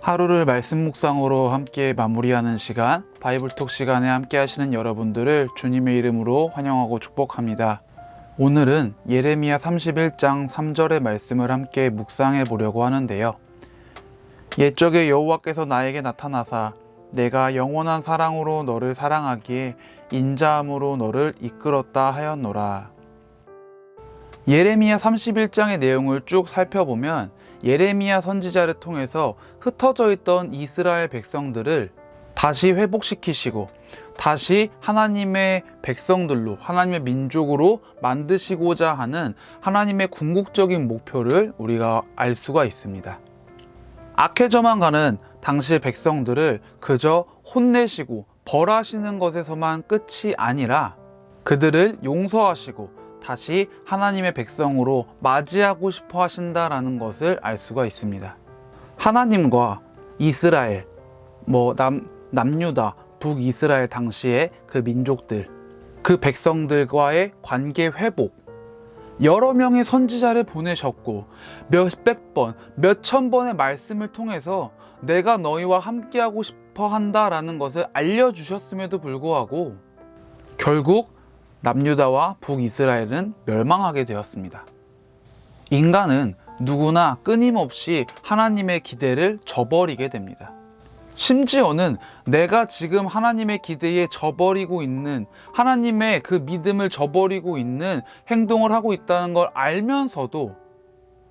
하루를 말씀 묵상으로 함께 마무리하는 시간, 바이블톡 시간에 함께 하시는 여러분들을 주님의 이름으로 환영하고 축복합니다. 오늘은 예레미야 31장 3절의 말씀을 함께 묵상해 보려고 하는데요. 옛적에 여호와께서 나에게 나타나사 내가 영원한 사랑으로 너를 사랑하기에 인자함으로 너를 이끌었다 하였노라. 예레미야 31장의 내용을 쭉 살펴보면 예레미야 선지자를 통해서 흩어져 있던 이스라엘 백성들을 다시 회복시키시고 다시 하나님의 백성들로, 하나님의 민족으로 만드시고자 하는 하나님의 궁극적인 목표를 우리가 알 수가 있습니다. 악해져만 가는 당시의 백성들을 그저 혼내시고 벌하시는 것에서만 끝이 아니라 그들을 용서하시고 다시 하나님의 백성으로 맞이하고 싶어 하신다라는 것을 알 수가 있습니다. 하나님과 이스라엘, 남유다, 북이스라엘 당시의 그 민족들, 그 백성들과의 관계 회복, 여러 명의 선지자를 보내셨고 몇백 번, 몇천 번의 말씀을 통해서 내가 너희와 함께하고 싶어 한다라는 것을 알려주셨음에도 불구하고 결국 남유다와 북이스라엘은 멸망하게 되었습니다. 인간은 누구나 끊임없이 하나님의 기대를 저버리게 됩니다. 심지어는 내가 지금 하나님의 기대에 저버리고 있는, 하나님의 그 믿음을 저버리고 있는 행동을 하고 있다는 걸 알면서도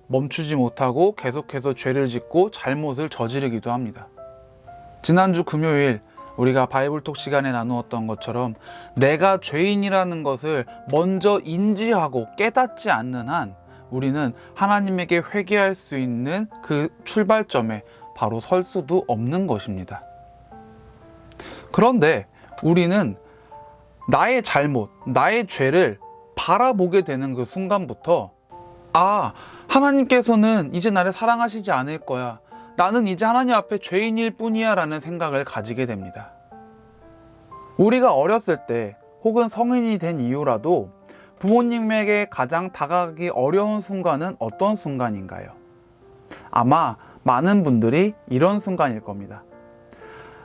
멈추지 못하고 계속해서 죄를 짓고 잘못을 저지르기도 합니다. 지난주 금요일 우리가 바이블톡 시간에 나누었던 것처럼 내가 죄인이라는 것을 먼저 인지하고 깨닫지 않는 한 우리는 하나님에게 회개할 수 있는 그 출발점에 바로 설 수도 없는 것입니다. 그런데 우리는 나의 잘못, 나의 죄를 바라보게 되는 그 순간부터 하나님께서는 이제 나를 사랑하시지 않을 거야. 나는 이제 하나님 앞에 죄인일 뿐이야 라는 생각을 가지게 됩니다. 우리가 어렸을 때 혹은 성인이 된 이후라도 부모님에게 가장 다가가기 어려운 순간은 어떤 순간인가요? 아마 많은 분들이 이런 순간일 겁니다.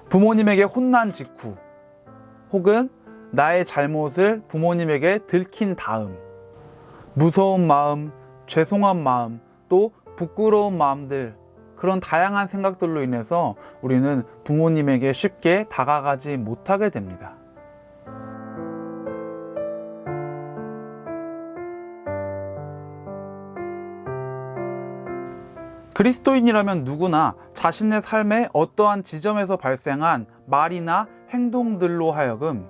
부모님에게 혼난 직후 혹은 나의 잘못을 부모님에게 들킨 다음 무서운 마음, 죄송한 마음, 또 부끄러운 마음들, 그런 다양한 생각들로 인해서 우리는 부모님에게 쉽게 다가가지 못하게 됩니다. 그리스도인이라면 누구나 자신의 삶의 어떠한 지점에서 발생한 말이나 행동들로 하여금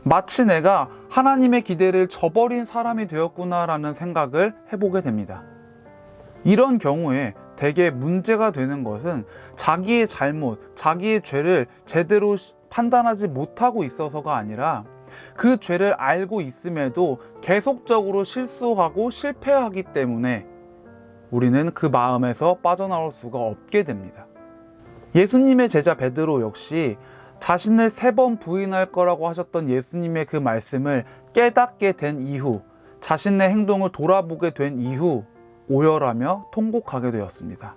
마치 내가 하나님의 기대를 저버린 사람이 되었구나라는 생각을 해보게 됩니다. 이런 경우에 대개 문제가 되는 것은 자기의 잘못, 자기의 죄를 제대로 판단하지 못하고 있어서가 아니라 그 죄를 알고 있음에도 계속적으로 실수하고 실패하기 때문에 우리는 그 마음에서 빠져나올 수가 없게 됩니다. 예수님의 제자 베드로 역시 자신을 3번 부인할 거라고 하셨던 예수님의 그 말씀을 깨닫게 된 이후, 자신의 행동을 돌아보게 된 이후 오열하며 통곡하게 되었습니다.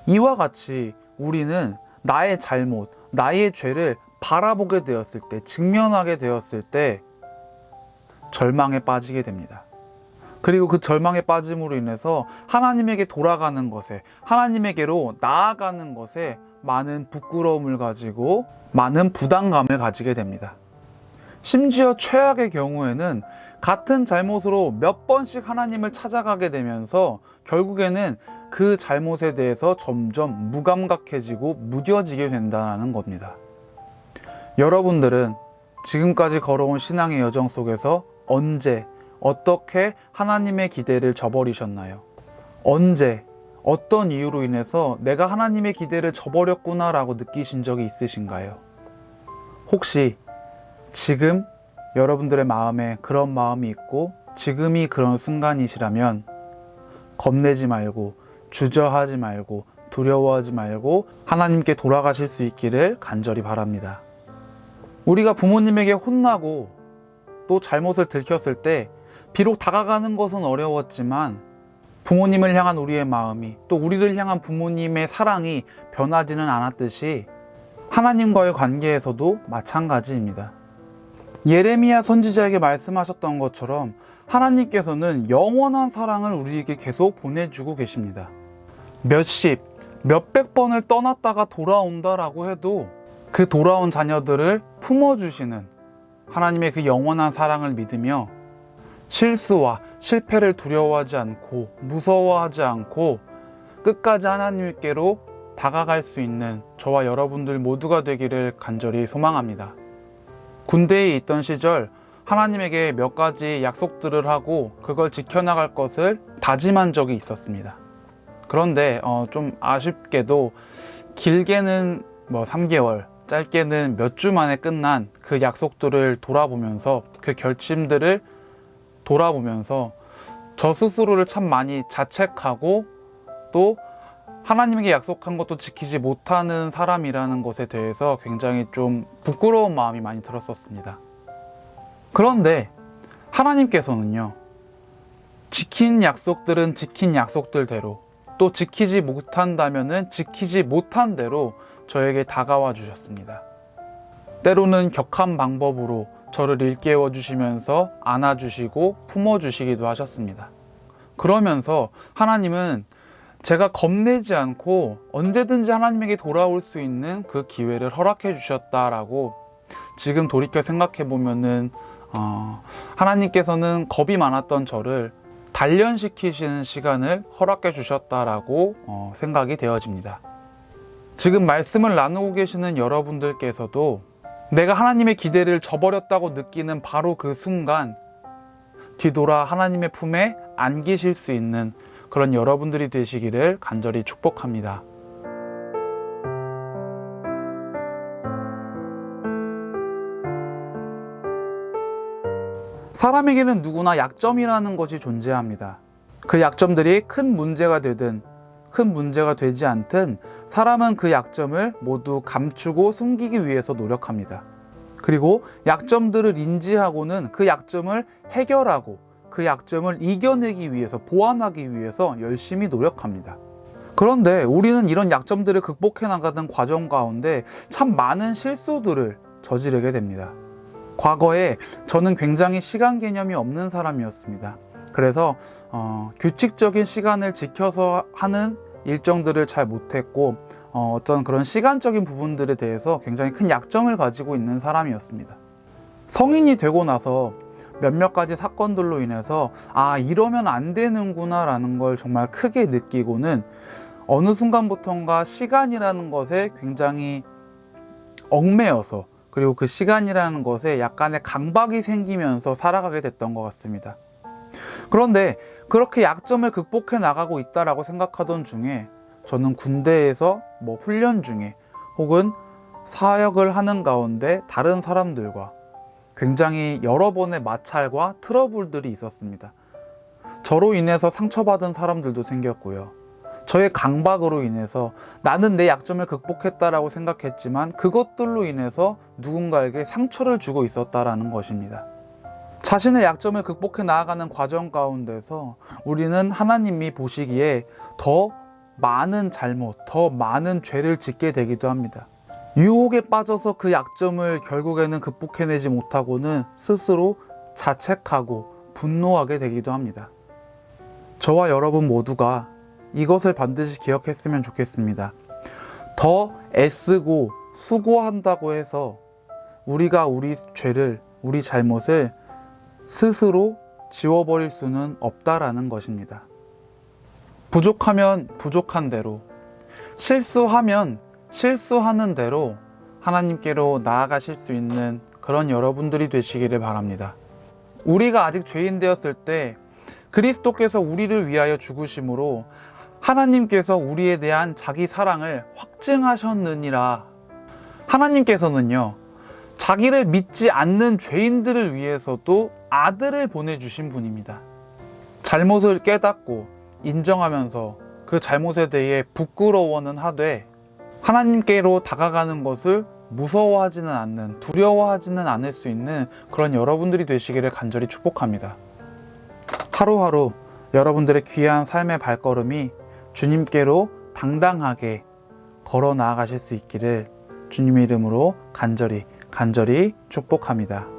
이와 같이 우리는 나의 잘못, 나의 죄를 바라보게 되었을 때, 직면하게 되었을 때 절망에 빠지게 됩니다. 그리고 그 절망에 빠짐으로 인해서 하나님에게 돌아가는 것에, 하나님에게로 나아가는 것에 많은 부끄러움을 가지고 많은 부담감을 가지게 됩니다. 심지어 최악의 경우에는 같은 잘못으로 몇 번씩 하나님을 찾아가게 되면서 결국에는 그 잘못에 대해서 점점 무감각해지고 무뎌지게 된다는 겁니다. 여러분들은 지금까지 걸어온 신앙의 여정 속에서 언제, 어떻게 하나님의 기대를 저버리셨나요? 언제, 어떤 이유로 인해서 내가 하나님의 기대를 저버렸구나 라고 느끼신 적이 있으신가요? 혹시 지금 여러분들의 마음에 그런 마음이 있고 지금이 그런 순간이시라면 겁내지 말고, 주저하지 말고, 두려워하지 말고 하나님께 돌아가실 수 있기를 간절히 바랍니다. 우리가 부모님에게 혼나고 또 잘못을 들켰을 때 비록 다가가는 것은 어려웠지만 부모님을 향한 우리의 마음이, 또 우리를 향한 부모님의 사랑이 변하지는 않았듯이 하나님과의 관계에서도 마찬가지입니다. 예레미야 선지자에게 말씀하셨던 것처럼 하나님께서는 영원한 사랑을 우리에게 계속 보내주고 계십니다. 몇십, 몇백 번을 떠났다가 돌아온다라고 해도 그 돌아온 자녀들을 품어주시는 하나님의 그 영원한 사랑을 믿으며 실수와 실패를 두려워하지 않고 무서워하지 않고 끝까지 하나님께로 다가갈 수 있는 저와 여러분들 모두가 되기를 간절히 소망합니다. 군대에 있던 시절 하나님에게 몇 가지 약속들을 하고 그걸 지켜나갈 것을 다짐한 적이 있었습니다. 그런데 좀 아쉽게도 길게는 3개월, 짧게는 몇 주 만에 끝난 그 약속들을 돌아보면서, 그 결심들을 돌아보면서 저 스스로를 참 많이 자책하고, 또 하나님에게 약속한 것도 지키지 못하는 사람이라는 것에 대해서 굉장히 좀 부끄러운 마음이 많이 들었었습니다. 그런데 하나님께서는요, 지킨 약속들은 지킨 약속들대로, 또 지키지 못한다면은 지키지 못한 대로 저에게 다가와 주셨습니다. 때로는 격한 방법으로 저를 일깨워 주시면서 안아주시고 품어주시기도 하셨습니다. 그러면서 하나님은 제가 겁내지 않고 언제든지 하나님에게 돌아올 수 있는 그 기회를 허락해 주셨다라고 지금 돌이켜 생각해 보면은 하나님께서는 겁이 많았던 저를 단련시키시는 시간을 허락해 주셨다라고 생각이 되어집니다. 지금 말씀을 나누고 계시는 여러분들께서도 내가 하나님의 기대를 저버렸다고 느끼는 바로 그 순간 뒤돌아 하나님의 품에 안기실 수 있는 그런 여러분들이 되시기를 간절히 축복합니다. 사람에게는 누구나 약점이라는 것이 존재합니다. 그 약점들이 큰 문제가 되든 큰 문제가 되지 않든 사람은 그 약점을 모두 감추고 숨기기 위해서 노력합니다. 그리고 약점들을 인지하고는 그 약점을 해결하고 그 약점을 이겨내기 위해서, 보완하기 위해서 열심히 노력합니다. 그런데 우리는 이런 약점들을 극복해 나가는 과정 가운데 참 많은 실수들을 저지르게 됩니다. 과거에 저는 굉장히 시간 개념이 없는 사람이었습니다. 그래서 규칙적인 시간을 지켜서 하는 일정들을 잘 못했고 어떤 그런 시간적인 부분들에 대해서 굉장히 큰 약점을 가지고 있는 사람이었습니다. 성인이 되고 나서 몇몇 가지 사건들로 인해서 이러면 안 되는구나 라는 걸 정말 크게 느끼고는 어느 순간부터인가 시간이라는 것에 굉장히 얽매여서, 그리고 그 시간이라는 것에 약간의 강박이 생기면서 살아가게 됐던 것 같습니다. 그런데 그렇게 약점을 극복해 나가고 있다라고 생각하던 중에 저는 군대에서 훈련 중에 혹은 사역을 하는 가운데 다른 사람들과 굉장히 여러 번의 마찰과 트러블들이 있었습니다. 저로 인해서 상처받은 사람들도 생겼고요. 저의 강박으로 인해서 나는 내 약점을 극복했다라고 생각했지만 그것들로 인해서 누군가에게 상처를 주고 있었다라는 것입니다. 자신의 약점을 극복해 나아가는 과정 가운데서 우리는 하나님이 보시기에 더 많은 잘못, 더 많은 죄를 짓게 되기도 합니다. 유혹에 빠져서 그 약점을 결국에는 극복해내지 못하고는 스스로 자책하고 분노하게 되기도 합니다. 저와 여러분 모두가 이것을 반드시 기억했으면 좋겠습니다. 더 애쓰고 수고한다고 해서 우리가 우리 죄를, 우리 잘못을 스스로 지워버릴 수는 없다라는 것입니다. 부족하면 부족한 대로, 실수하면 실수하는 대로 하나님께로 나아가실 수 있는 그런 여러분들이 되시기를 바랍니다. 우리가 아직 죄인 되었을 때 그리스도께서 우리를 위하여 죽으심으로 하나님께서 우리에 대한 자기 사랑을 확증하셨느니라. 하나님께서는요, 자기를 믿지 않는 죄인들을 위해서도 아들을 보내주신 분입니다. 잘못을 깨닫고 인정하면서 그 잘못에 대해 부끄러워는 하되 하나님께로 다가가는 것을 무서워하지는 않는, 두려워하지는 않을 수 있는 그런 여러분들이 되시기를 간절히 축복합니다. 하루하루 여러분들의 귀한 삶의 발걸음이 주님께로 당당하게 걸어 나아가실 수 있기를 주님의 이름으로 간절히 축복합니다.